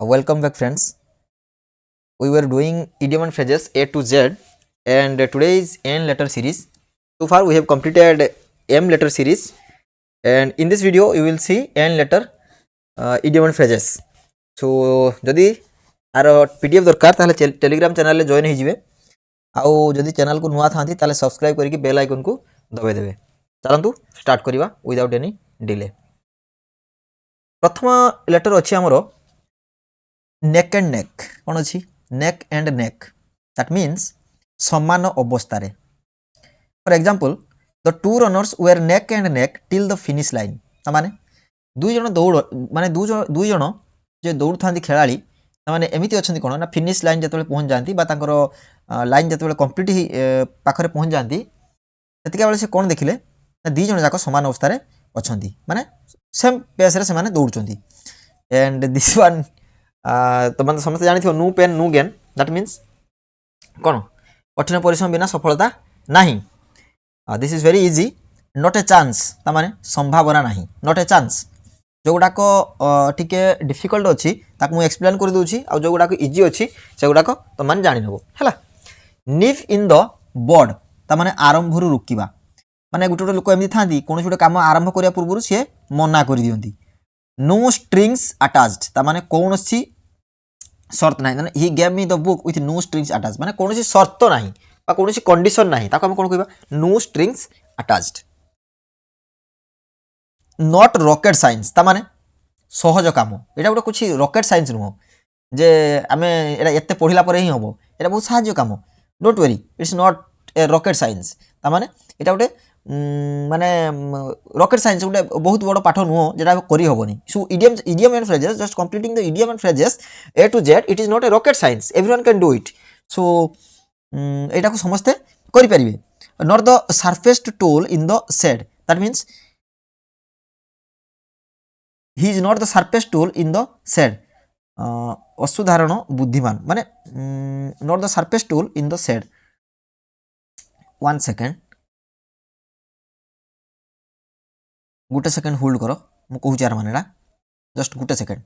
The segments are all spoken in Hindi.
Welcome back, friends. We were doing idiom and phrases A to Z, and today is N letter series. So far, we have completed M letter series, and in this video, you will see N letter idiom and phrases. So, जदि आर PDF दरकार ताले टेलीग्राम चैनल रे जॉइन होइजिवे आउ जदि चैनल को नुआ थांती ताले सब्सक्राइब करके बेल आइकन को दबाई देबे। चलंतु स्टार्ट करिवा विदाउट एनी डिले। प्रथम लेटर अछि हमरो नेक एंड नेक। कौन अच्छी neck and neck, that means समान अवस्था। For example the two runners were neck and neck till the finish line. माने दुई जन दौड़ माने दुई जन जे दौड़ था खेलाड़ी माने एमती अच्छा कौन ना फिनिश लाइन जो पहुँच जाती लाइन जो कंप्लीट पाखे पहुँच जाती सेतिका बेले से कौन देखिले दी जन जाक समान अवस्था अच्छा माने सेम पेस रे से दौड़ एंड दिस वन तो मतलब समस्त जानी no pain no gain, that means कौन कठिन परिश्रम बिना सफलता नहीं। This is very easy, not a chance तामाने संभावना नहीं, नॉट ए चांस। जो गुड़ाक टिके डिफिकल्ट अच्छी ताकू मुझे एक्सप्लेन कर दूची आ जो गुड़ाक इजी अच्छी से गुड़ाक तुम मैंने जान नब है। निफ इन द बर्ड तामाने आरंभ रुकिबा माने गोटे गोटे लोक एमती था कौन गोटे कम आरंभ करने पूर्व सी मना कर दियंती। नो स्ट्रिंग्स अटैच्ड तामाने कौन शर्त ना माने he gave me the book with no strings attached माने कौन शर्त ना कौन कंडीशन ना ताको हम कौन कहबा no strings attached. Not rocket science तामाने सहज काम, एटा गोटे कुछ रॉकेट साइंस नुह जे आमे एटा एते पढ़िला परे ही हबो, एटा बहुत साहाय्य काम, don't worry it's not a rocket science. तामाने एटा गोटे माने रॉकेट साइंस गोटे बहुत बड़ पाठ नुह जेटा करि हबोनी। So idiom and phrases, just completing the idiom and phrases A to Z, it is not a rocket science, everyone can do it. So एटा को समस्ते करि परिबे। Not the sharpest tool in the shed, that means he is not the sharpest tool in the shed. असाधारण बुद्धिमान माने not the sharpest tool in the shed. One second गोटे सेकेंड होल्ड कर मु कहूँ यार मानेटा जस्ट गोटे सेकेंड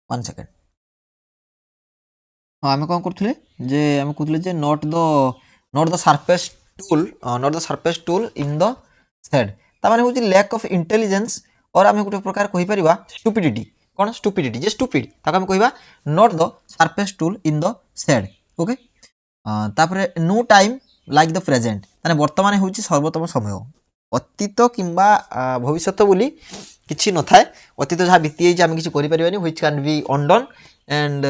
वन सेकेंड। हाँ आम कौन करथुले जे आम कहथुले जे not the sharpest tool in the shed ता माने होची लैक ऑफ इंटेलिजेंस और आम गोटे प्रकार कहि परिबा स्टुपिडिटी। कौन स्टुपिडिटी जे स्टुपिड ताको आम कहबा not the sharpest tool in the shed. Okay तापरे no time like the present माने वर्तमान होची सर्वोत्तम समय। अतीत किंबा भविष्य बोली किसी न थाए, अतीत जहाँ बीती जाए आम किसी करें which can be undone and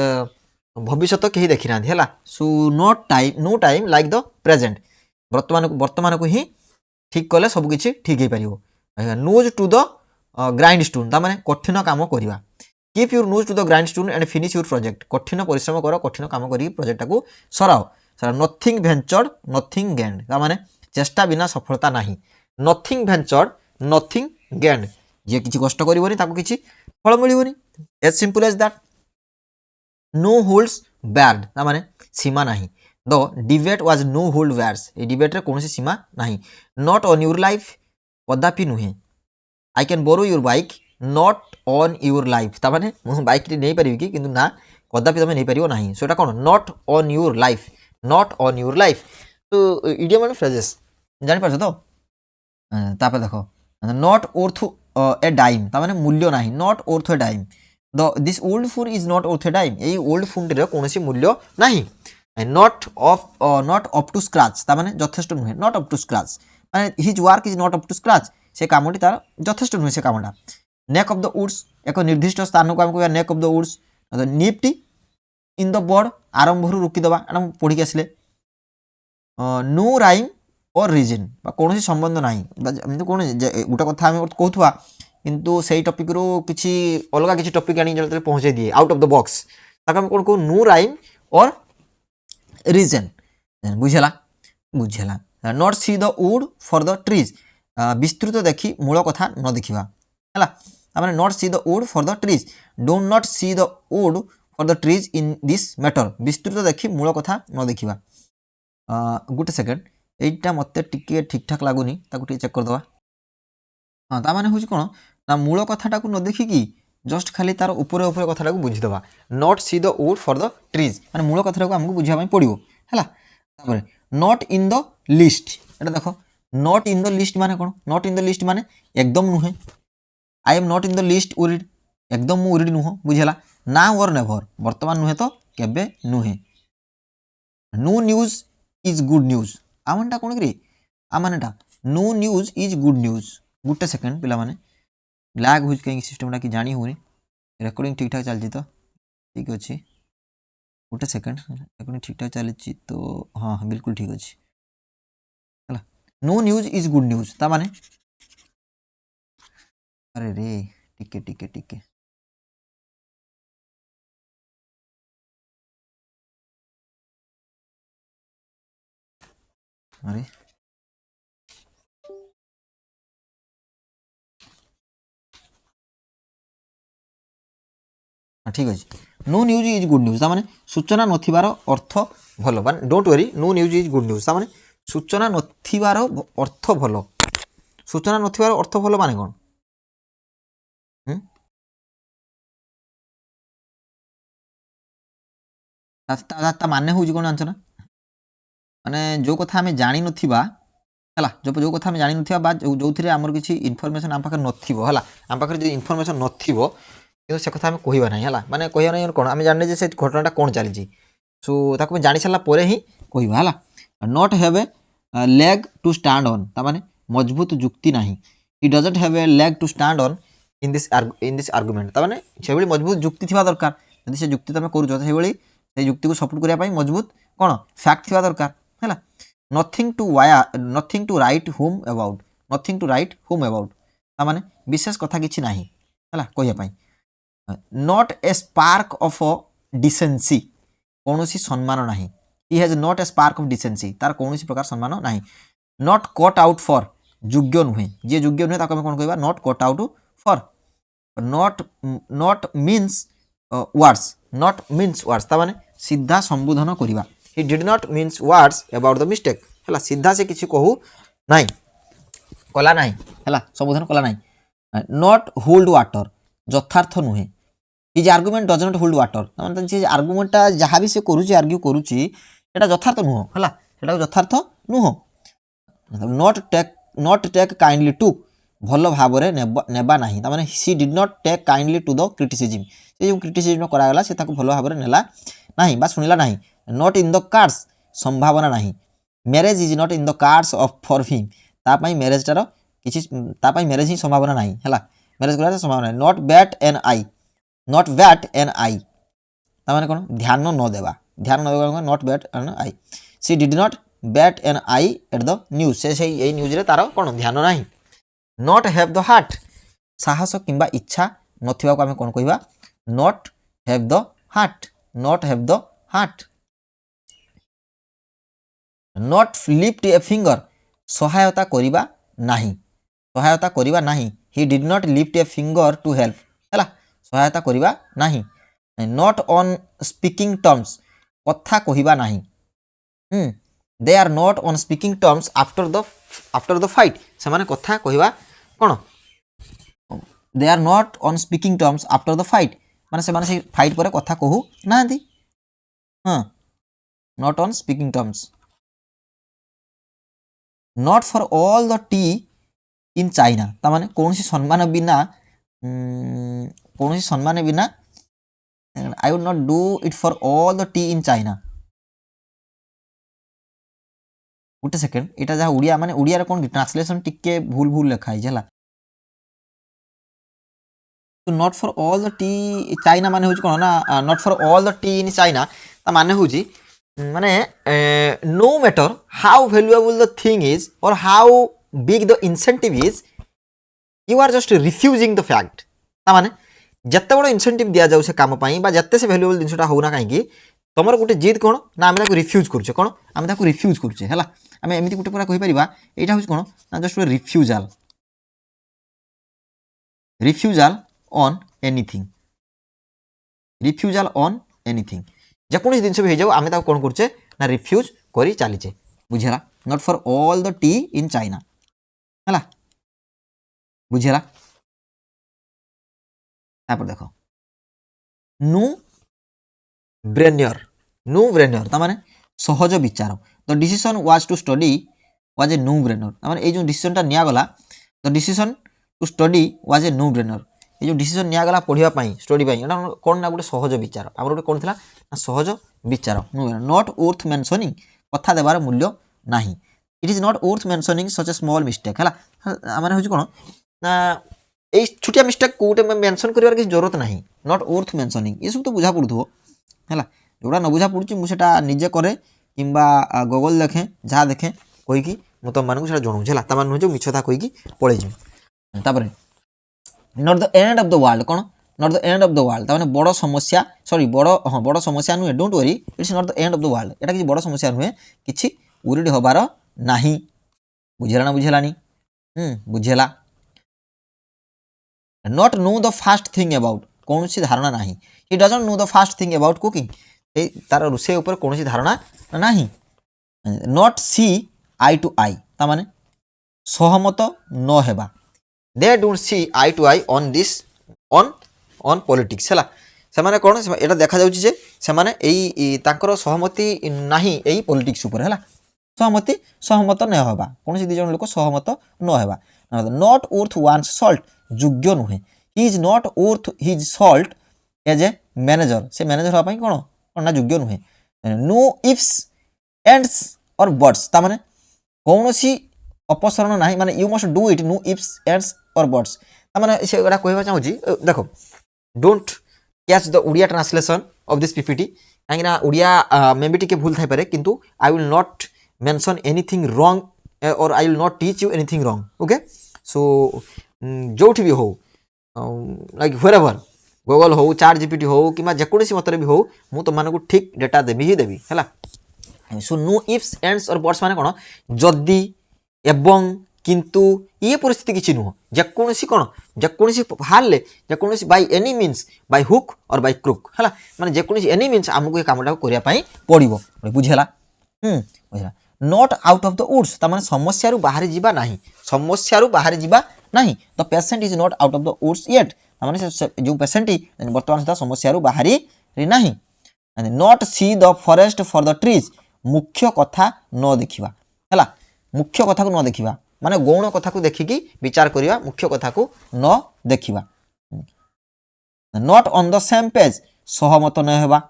भविष्य कहीं देखी ना है। So no time like the present, वर्तमान को ही ठीक कले सबकि ठीक हो पार। Nose to the grindstone ताने कठिन काम करवा। Keep your nose to the grindstone and finish your project, कठिन परिश्रम कर कठिन काम कर प्रोजेक्ट को सराओ। नथिंग भेंचर्ड नथिंग गेन्ड ताने चेष्टा बिना सफलता नहीं। नथिंग भेंचर्ड नथिंग गेन्ड, जी किसी कष्ट करिवनी ताको किसी फल मिलिवनी, as simple as that. No holds barred ताने सीमा नहीं। The debate was no holds barred, ए डिबेट रे कौन सीमा नहीं। नॉट ऑन योर लाइफ कदापि नुहे। I can borrow your bike not on your life ताने मुझे बाइक नहीं पारि कि किंतु ना कदापि तुम नहीं पार ना। सो कौन not on your life, not on your life. तो इडियम एंड फ्रेजेस जानी तो तापर देख नॉट वर्थ ए डाइम ताने मूल्य ना, not worth a dime. This old phone is not worth a dime, ये ओल्ड फोन टी कौन मूल्य ना। नॉट अप टू स्क्रैच ताने यथेष्ट नुहे, नॉट अप टू स्क्रैच माने his work is not up to scratch, से कामटी तार यथेष्ट नुहे से कामटा। नेक ऑफ द वुड्स एक निर्दिष्ट स्थान को आम कह neck of the woods. Nifty in the bird आरंभ रुकिदेवा पढ़ी के आसिले। नो राइम और रिजन कौन संबंध ना कौन गोटे कथा आम कहवा किंतु से टपिक रू किसी अलग किसी टपिक आनी पहुँचे दिए आउट ऑफ द बॉक्स ताको कौन कहू नो राइम और रिजन। बुझेला not see the wood for the trees, विस्तृत देखी मूल कथा न देखा है। Not see the wood for the trees, don't not see the wood for the trees in this matter, विस्तृत देखी मूल कथा न देखा। गोटे सेकेंड एटा मत टिके ठीक ठाक लगुनि चेक करदे। हाँ ताने हूँ कौन ना मूल कथाटा को न देखिकी जस्ट खाली तार ऊपर ऊपर कथाटा बुझीदबा not see the wood for the trees माने मूल कथाटा आमको बुझापी पड़ो है नॉट इन द लिस्ट एटा देख नॉट इन द लिस्ट माने कौन नॉट इन द लिस्ट माने एकदम नुहे I am not in the list worried एकदम मु वरिड नुह बुझेला नाउ और नेभर वर्तमान नुहे तो केबे नुहे no news is good news आमनटा कौन कि आमनेटा no news is good news गोटे सेकेंड पिला माने लैग हो कहीं सिस्टमटा कि जानी होनी रेकर्डिंग ठीक ठाक चलती तो ठीक अच्छे गोटे सेकेंड रेकर्डिंग ठीक ठाक चली तो हाँ हाँ बिल्कुल ठीक अच्छे है no news is good news ता माने अरे रे टिके टिके टिके अरे हाँ ठीक अच्छे no news is good news तार सूचना नथिबार अर्थ भल माने don't worry no news is good news तार सूचना नथिबार अर्थ भल सूचना नथिबार अर्थ भल माने कौन माने हूँ कौन जानछ ना माने जो कथा आम जानी नथिबा है जो कथा आम जानी नथिबा बा जो थे आमर किसी इनफर्मेशन आम पाखे नथिबो है आम पाखे जो इनफर्मेशन नथिबो कि से कथा आम कहवा ना है माने कहवा ना कौन आम जाने से घटनाटा कौन चली सो ताको जानी सारा पर ही कहवा है not have a leg to stand on ताने मजबूत जुक्ति नहीं he doesn't have a leg to stand on in this argument ताने से मजबूत जुक्ति थी दरकार यदि से जुक्ति तुम करुच से जुक्ति को सपोर्ट करने मजबूत कौन फैक्ट थी दरकार है nothing to write home about nothing to write home about ताने विशेष कथा किसी ना है कहवाई not a spark of decency कौन सम्मान ना ही has not a spark of decency तार कौन प्रकार सम्मान ना नॉट कट आउट फॉर योग्य नुहे जी योग्य नुहे ताको कौन कहवा not cut out for not means words not means words ताने सीधा संबोधन करवा ही did not means words about the mistake है सीधा से किसी कहू ना कला ना है संबोधन कला ना नॉट होल्ड वाटर यथार्थ नुहे his argument does not hold water जे आर्गुमेंटा जहाँ भी से करुच्ची आर्ग्यू करुच्ची यथार्थ नुह है यथार्थ नुह नॉट टेक काइंडली टू भल भाव नेबा नहीं तार she did not take kindly to the criticism से जो क्रिटिसिजम करागला से भल भाव नेला ना शुणिला ना नॉट इन द कार्ड्स संभावना नहीं marriage is not in the cards of for him तापाई मैरेजटार किसी मैरेज ही संभावना नहीं है मैरेज कर संभावना not bat an eye not bat an eye तार कौन ध्यान न देवा not bat an eye she did not bat an eye at the news से यही न्यूज रे तार कौन ध्यान ना नॉट हैव द हार्ट साहस किंबा इच्छा नथिबा को आमे कौन कहवा not have the heart not have the heart not lift a finger सहायता करिबा नाही सहायता करिबा नाही he did not lift a finger to help है सहायता करिबा नाही नॉट ऑन स्पीकिंग टर्म्स कथा कहवा नाही they are not on speaking terms after the fight से माने कथा कहवा कौन they are not on speaking terms after the fight माने से माने से फाइट पर कथा कहू ना हाँ not on speaking terms not for all the tea in China तार कौन सम्मान बिना I would not do it for all the tea in China गोटे सेकेंड यहाँ जहाँ ओडिया माने ओडिया कौन ट्रांसलेशन टिके भूल भूल लिखाई है तो not for all the tea China माने हूँ कौन ना not for all the tea in China ता माने हूँ माने no matter how valuable the thing is or how big the incentive is you are just refusing the fact ता माने जिते बड़ इंसेंटिव दि जाऊ से काम जिते से वैल्यूएबल जिनसा होना कहीं तुम गोटे जिद कौन ना आम रिफ्यूज करुचे कौन आम रिफ्यूज करुचे है आम एमती गोटे पूरा कहीपर यहाँ हूँ कौन ना just refusal refusal on anything refusal on anything जेको जिन भी हो आम कौन करुचे ना रिफ्यूज कर चलीचे बुझेगा not for all the tea in China है बुझेगा तापर देख नु ब्रेनियर तार सहज विचार the decision was to study was a no brainer तार ये डिसीजन निगला the decision to study was a no brainer ये जो डिसीजन निगला पढ़ापी स्टडी कौन ना गोटे सहज विचार आम गोटे कौन था सहज विचार नॉट वर्थ मेंशनिंग कथा देवार मूल्य ना it is not worth mentioning such A small mistake है मैंने हूँ कौन ना ये छोटिया मिस्टेक को गोटे मेंशन कर किसी जरूरत ना नॉट वर्थ मेंशनिंग ये सब तो बुझा पड़ू है जोड़ा न बुझा पड़ी मुझे निजे करे कि गूगल देखें जहाँ देखें कहीकि मुझे तुम मानक जनाऊँ है तमान नुहे जो मिछ था कहीकि पड़े जापर not the end of the world कौन not the end of the world तार बड़ समस्या सॉरी बड़ हाँ बड़ समस्या नुहे don't worry it's not the end of the world एटा किसी बड़ समस्या नुहे किसी उरीड हबार नाही बुझेला ना बुझेलानी बुझेला not know the fast thing about कौन सी धारणा नाही he doesn't know the fast thing about cooking तार रोषे ऊपर कौन सी धारणा नाही नॉट सी आई टू आई तार सहमत न हेबा they don't see eye to eye on this on politics है से माने कौन एटा देखा जाउछि जे से माने एई तांकर सहमति नाही एई पॉलिटिक्स ऊपर है सहमति सहमत न हेबा कौन सी दुजन लोक सहमत न हेबा नॉट वर्थ वन सॉल्ट योग्य नुहे he is not worth his salt as a manager से मैनेजर हाँपाई कौन कौन ना योग्य नुहे no ifs ands or buts तार माने कौन सी अपसरण ना माने you must do it no ifs ands or buts तार माने से एटा कहबा चाहूची देखो don't catch the Odia translation of this PPT कहीं ओडिया मे बी टिके भूल थाई पारे किंतु I will not mention anything wrong और आई will not teach you anything wrong okay so जो भी हो लाइक व्हेरेवर गूगल हो चैट जीपीटी हो कि जेकोसी मत भी हो मु तुम मानक ठीक डेटा देवी ही देवी है so no ifs ands or buts माने कौन जदि एवं किंतु ये परिस्थिति किसी नुह जेकोसी कौन जेकोसी हारे जेकोसी by any means by hook or by crook है माने जेकोसी एनी मीन्स आमको ये कमटा करने पड़ो बुझेगा बुझेगा not out of the woods तार समस्या बाहर जावा ना समस्या बाहर जावा ना the patient is not out of the woods yet जो पेशेंट बर्तमान सुधा समस्या बाहर ना not see the forest for the trees मुख्य कथा न देखा है मुख्य कथा को न देखा माने गौण कथा को देखिकी विचार करवा मुख्य कथा को न देखा not on the same page सहमत न हेबा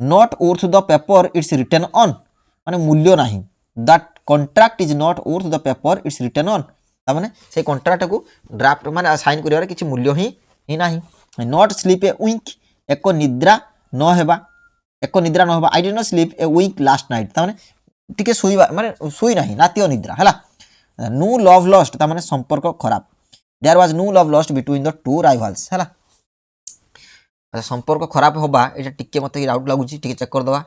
not worth the paper it's written on माने मूल्य नाही that contract is not worth the paper it's written on तार माने से कॉन्ट्रैक्ट को ड्राफ्ट माने साइन करिवार किछि मूल्य ही नाही नॉट स्लीप ए विंक एको निद्रा न हेबा I did not sleep a wink last night तार माने टिके सोईबा माने सोई नाही राति अनिद्रा हला नो लव लॉस्ट तार माने संपर्क खराब there was no love lost between the two rivals हला संपर्क खराब होबा एटा टिके मते डाउट लागुची टिके चेक कर दवा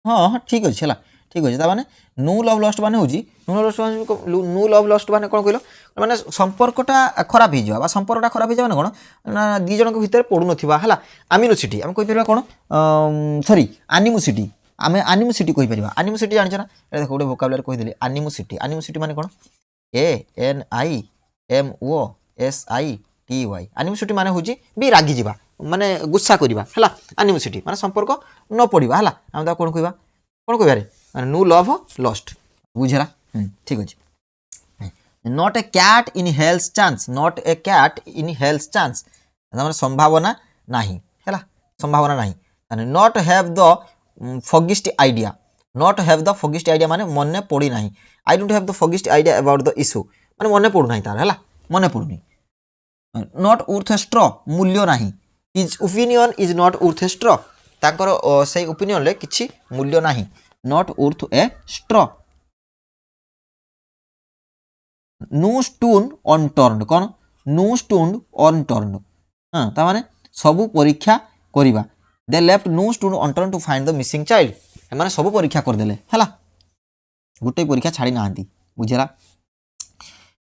हाँ हाँ ठीक अच्छे है ठीक अच्छे ताने नो लव लस्ट माने होची नो लव लस्ट माने कौन कहल माने संपर्कटा खराब हो संपर्कटा खराब हो कौन ना दी जन भितर पड़ू ना है आमिनोसिटी आम कहीपर कौन सॉरी एनिमोसिटी आम एनिमोसिटी कहीपर एनिमोसिटी जान ना देख गोटे वोकाबुलारी कहीदेली एनिमोसिटी माने कौन ANIMOSITY एनिमोसिटी माने होची भी रागी जीवा माने गुस्सा करवा है एनिमोसिटी माने संपर्क न पड़ा है आम कौन कह रे नो लव लस्ट बुझेगा ठीक अच्छे not a cat in hell's chance not a cat in hell's chance संभावना नहीं है संभावना नहीं not have the foggiest idea not have the foggiest idea माने मन पड़ी ना I don't have the foggiest idea about the issue माने मन पड़ू ना तार है मन पड़ूनी नॉट वर्थ ए स्ट्रॉ मूल्य नहीं his opinion is not worth a straw ताकर से ओपिनियन ले किछि मूल्य नहीं not worth a straw no stone unturned कौन नो स्टोन अनटर्न्ड हाँ ता माने सबू परीक्षा करिबा they left no stone unturned to find the missing child माने सबू परीक्षा कर देले हला गुटे परीक्षा छाड़ी नांती बुझेला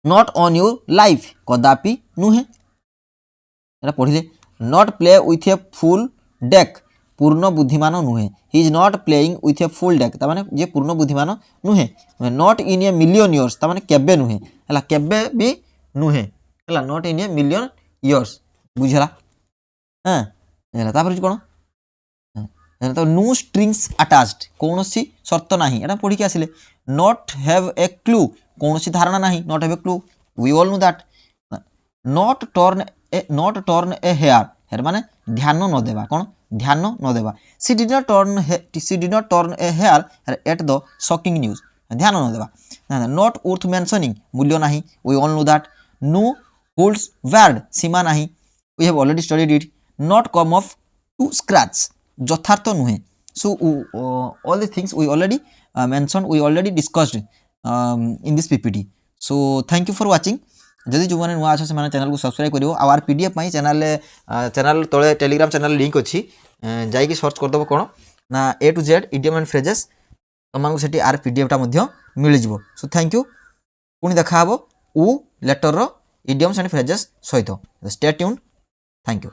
नॉट ऑन योर लाइफ कदापि नुहे एटा पढ़िले not play with a full deck पूर्ण बुद्धिमान नुहे he is not playing with a full deck तार माने जे पूर्ण बुद्धिमान नुहे not in a million years तार माने केबे नुहे हला केबे भी नुहे है not in a million years बुझला हाँ है तापर कौन तो नो स्ट्रिंग्स अटैच्ड कौन सी शर्त नहीं एटा पढ़ी के आसिले नॉट हैव ए क्लू कौन सी धारणा नहीं not have a clue we all know that not turn a hair माने ध्यान न देवा कौन ध्यान न देवा she did not turn a hair at the shocking news ध्यान न देवा नॉट वर्थ मेंशनिंग मूल्य नहीं we all know that no holds barred सीमा नहीं we have already studied it not come up to scratch यथार्थ नुहे so all the things we already mention we already discussed in this PPT so thank you for watching जदि जो मैंने नुआ अच्छे से चैनल को सब्सक्राइब करियो आर पीडीएफ चैनल तले टेलीग्राम चैनल लिंक अच्छी जाइए सर्च करदेव कौन ना A to Z idiom and phrases तुमको से आर पीडीएफटा मिल जाव सो थैंक यू पुणी देखा उ लेटर इडियम्स एंड फ्रेजेस सहित स्टे ट्यून्ड थैंक यू।